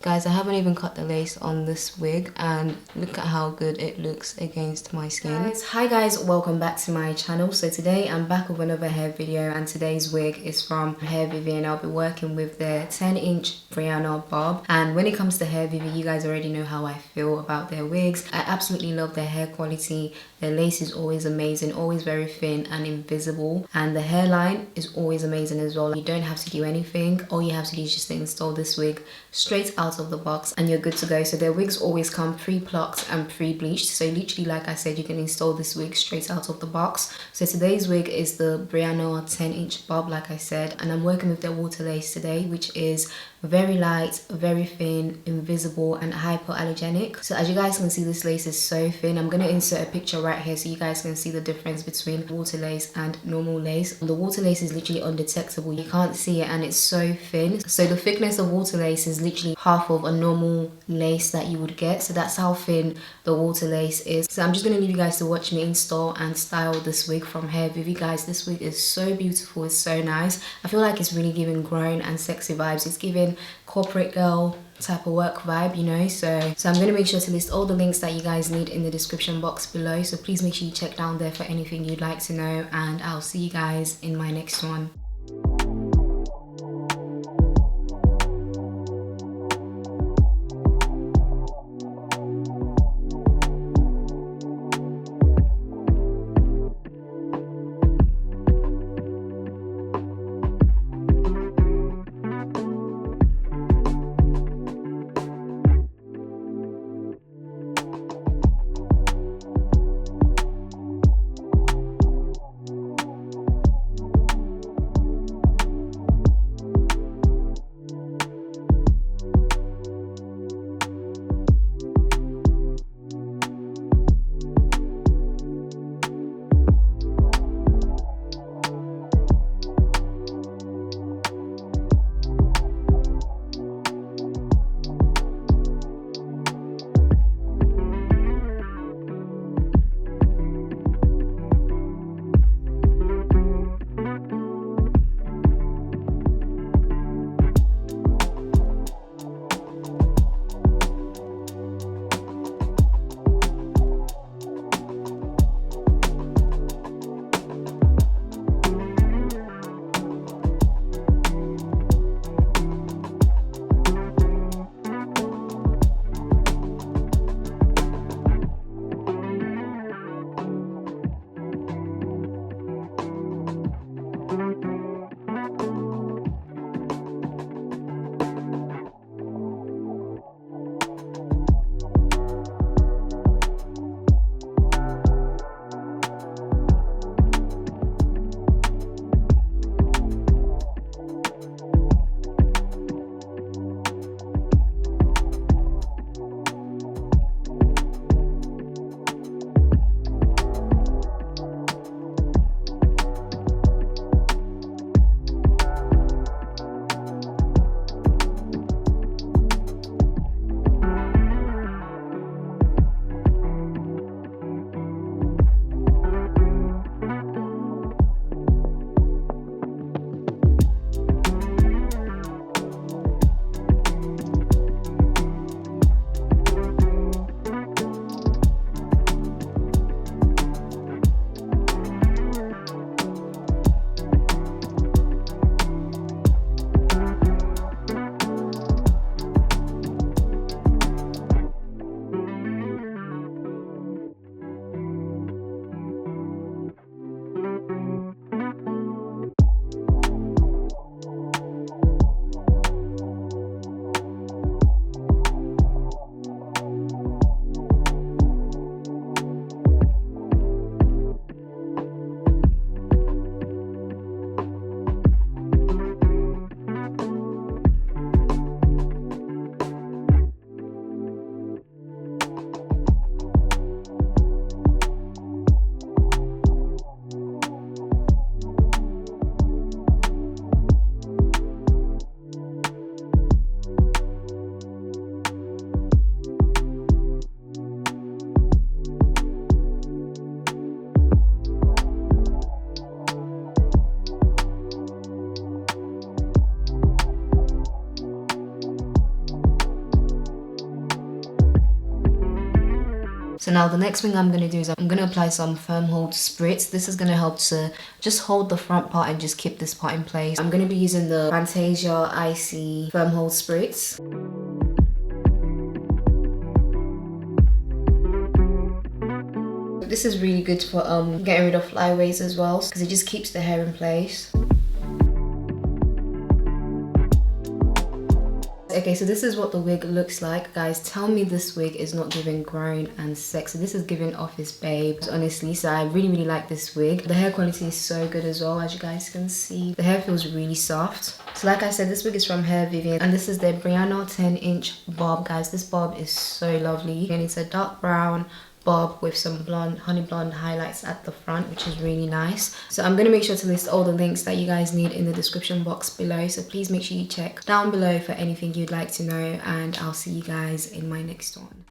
Guys, I haven't even cut the lace on this wig and look at how good it looks against my skin. Hi guys, welcome back to my channel. So today I'm back with another hair video, and today's wig is from Hairvivi, and I'll be working with their 10-inch Brianna bob. And when it comes to Hairvivi, you guys already know how I feel about their wigs. I absolutely love their hair quality. Their lace is always amazing, always very thin and invisible, and the hairline is always amazing as well. You don't have to do anything. All you have to do is just install this wig straight out of the box and you're good to go. So their wigs always come pre-plucked and pre-bleached, so literally, like I said, you can install this wig straight out of the box. So today's wig is the Brianna 10-inch bob, like I said, and I'm working with their water lace today, which is very light, very thin, invisible, and hypoallergenic. So as you guys can see, this lace is so thin. I'm going to insert a picture right here so you guys can see the difference between water lace and normal lace. The water lace is literally undetectable. You can't see it and it's so thin. So the thickness of water lace is literally half of a normal lace that you would get. So that's how thin the water lace is. So I'm just going to leave you guys to watch me install and style this wig from Hairvivi. Guys, this wig is so beautiful. It's so nice. I feel like it's really giving grown and sexy vibes. It's giving corporate girl type of work vibe, you know. So I'm going to make sure to list all the links that you guys need in the description box below, so please make sure you check down there for anything you'd like to know, and I'll see you guys in my next one. So now the next thing I'm going to do is I'm going to apply some firm hold spritz. This is going to help to just hold the front part and just keep this part in place. I'm going to be using the Fantasia Icy Firm Hold Spritz. This is really good for getting rid of flyaways as well, because it just keeps the hair in place. Okay, so this is what the wig looks like. Guys, tell me this wig is not giving grown and sexy. This is giving office babe, honestly. So I really like this wig. The hair quality is so good as well, as you guys can see. The hair feels really soft. So like I said, this wig is from Hairvivi, and this is their Brianna 10-inch bob. Guys, this bob is so lovely, and it's a dark brown bob with some blonde, honey blonde highlights at the front, which is really nice. So I'm going to make sure to list all the links that you guys need in the description box below, so please make sure you check down below for anything you'd like to know, and I'll see you guys in my next one.